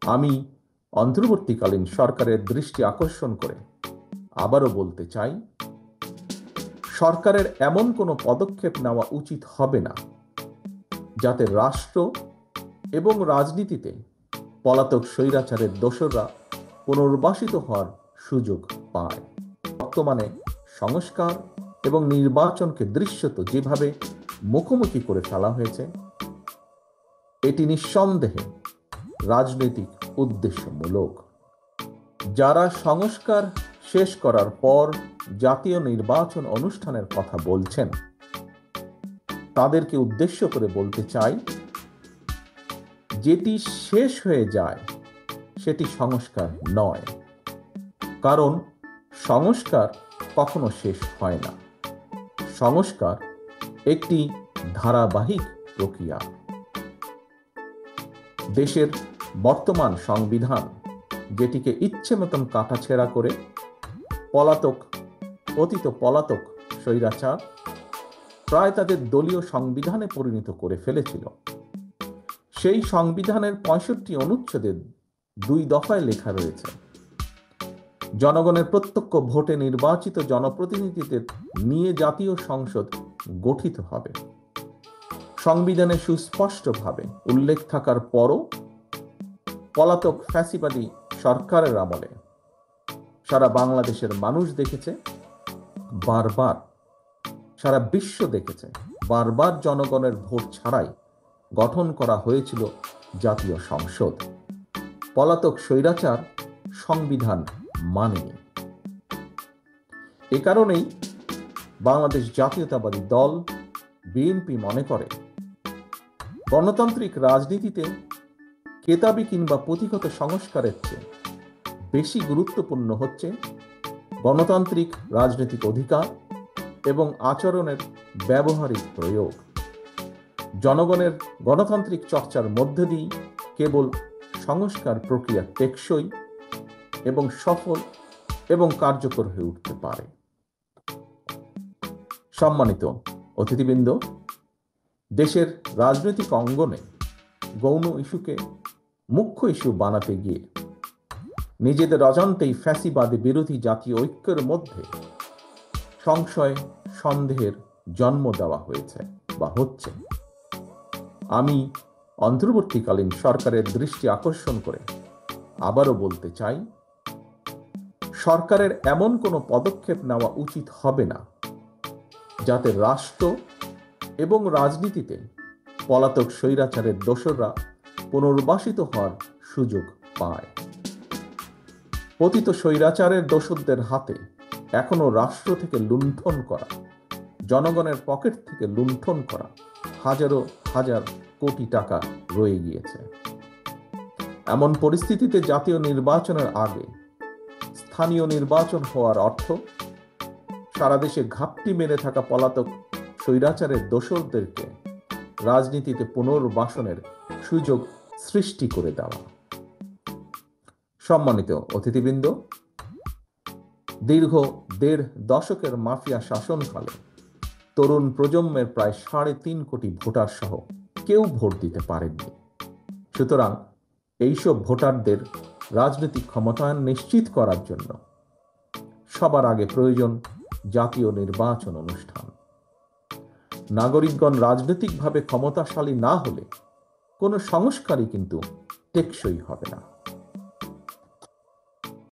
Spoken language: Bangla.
আমি অন্তর্বর্তীকালীন সরকারের দৃষ্টি আকর্ষণ করে আবারও বলতে চাই, সরকারের এমন কোনো পদক্ষেপ নেওয়া উচিত হবে না যাতে রাষ্ট্র এবং রাজনীতিতে পলাতক স্বৈরাচারের দোসররা পুনর্বাসিত হওয়ার সুযোগ পায়। বর্তমানে সংস্কার এবং নির্বাচনকে দৃশ্যত যেভাবে মুখোমুখি করে ফেলা হয়েছে, এটি নিঃসন্দেহে রাজনৈতিক উদ্দেশ্যমূলক। যারা সংস্কার শেষ করার পর জাতীয় নির্বাচন অনুষ্ঠানের কথা বলছেন, তাদেরকে উদ্দেশ্য করে বলতে চাই, যেটি শেষ হয়ে যায় সেটি সংস্কার নয়, কারণ সংস্কার কখনো শেষ হয় না। সংস্কার একটি ধারাবাহিক প্রক্রিয়া। দেশের বর্তমান সংবিধান, যেটিকে ইচ্ছে মতন কাটাছেঁড়া করে অতীত পলাতক স্বৈরাচার প্রায় তাদের দলীয় সংবিধানে পরিণত করে ফেলেছিল, সেই সংবিধানের 65 অনুচ্ছেদের 2 দফায় লেখা রয়েছে, জনগণের প্রত্যক্ষ ভোটে নির্বাচিত জনপ্রতিনিধিদের নিয়ে জাতীয় সংসদ গঠিত হবে। সংবিধানে সুস্পষ্টভাবে উল্লেখ থাকার পরও পলাতক ফ্যাসিবাদী সরকারের আমলে সারা বাংলাদেশের মানুষ দেখেছে, বারবার সারা বিশ্ব দেখেছে, বারবার জনগণের ভোট ছাড়াই গঠন করা হয়েছিল জাতীয় সংসদ। পলাতক স্বৈরাচার সংবিধান মানেনি। এ কারণেই বাংলাদেশ জাতীয়তাবাদী দল বিএনপি মনে করে, গণতান্ত্রিক রাজনীতিতে কেতাবি কিংবা পুঁথিগত সংস্কারের চেয়ে বেশি গুরুত্বপূর্ণ হচ্ছে গণতান্ত্রিক রাজনৈতিক অধিকার এবং আচরণের ব্যবহারিক প্রয়োগ। জনগণের গণতান্ত্রিক চর্চার মধ্য দিয়েই কেবল সংস্কার প্রক্রিয়া টেকসই এবং সফল এবং কার্যকর হয়ে উঠতে পারে। সম্মানিত অতিথিবৃন্দ, দেশের রাজনৈতিক অঙ্গনে গৌণ ইস্যুকে মুখ্য ইস্যু বানাতে গিয়ে নিজেদের অজান্তেই ফ্যাসিবাদী বিরোধী জাতীয় ঐক্যের মধ্যে সংশয় সন্দেহের জন্ম দেওয়া হয়েছে বা হচ্ছে। আমি অন্তর্বর্তীকালীন সরকারের দৃষ্টি আকর্ষণ করে আবারও বলতে চাই, সরকারের এমন কোনো পদক্ষেপ নেওয়া উচিত হবে না যাতে রাষ্ট্র এবং রাজনীতিতে পলাতক স্বৈরাচারের দোসররা পুনর্বাসিত হওয়ার সুযোগ পায়। পতিত স্বৈরাচারের দোসরদের হাতে এখনো রাষ্ট্র থেকে লুণ্ঠন করা, জনগণের পকেট থেকে লুণ্ঠন করা হাজারো হাজার কোটি টাকা রয়ে গিয়েছে। এমন পরিস্থিতিতে জাতীয় নির্বাচনের আগে স্থানীয় নির্বাচন হওয়ার অর্থ সারা দেশে ঘাপটি মেরে থাকা পলাতক স্বৈরাচারের দোসরদেরকে রাজনীতিতে পুনর্বাসনের সুযোগ সৃষ্টি করে দেওয়া। সম্মানিত অতিথিবৃন্দ, দীর্ঘ 1.5 দশকের মাফিয়া শাসনকালে তরুণ প্রজন্মের প্রায় 3.5 কোটি ভোটার সহ কেউ ভোট দিতে পারেননি। সুতরাং এইসব ভোটারদের রাজনৈতিক ক্ষমতায়ন নিশ্চিত করার জন্য সবার আগে প্রয়োজন জাতীয় নির্বাচন অনুষ্ঠান। নাগরিকগণ রাজনৈতিকভাবে ক্ষমতাশালী না হলে কোনো সংস্কারই কিন্তু টেকসই হবে না।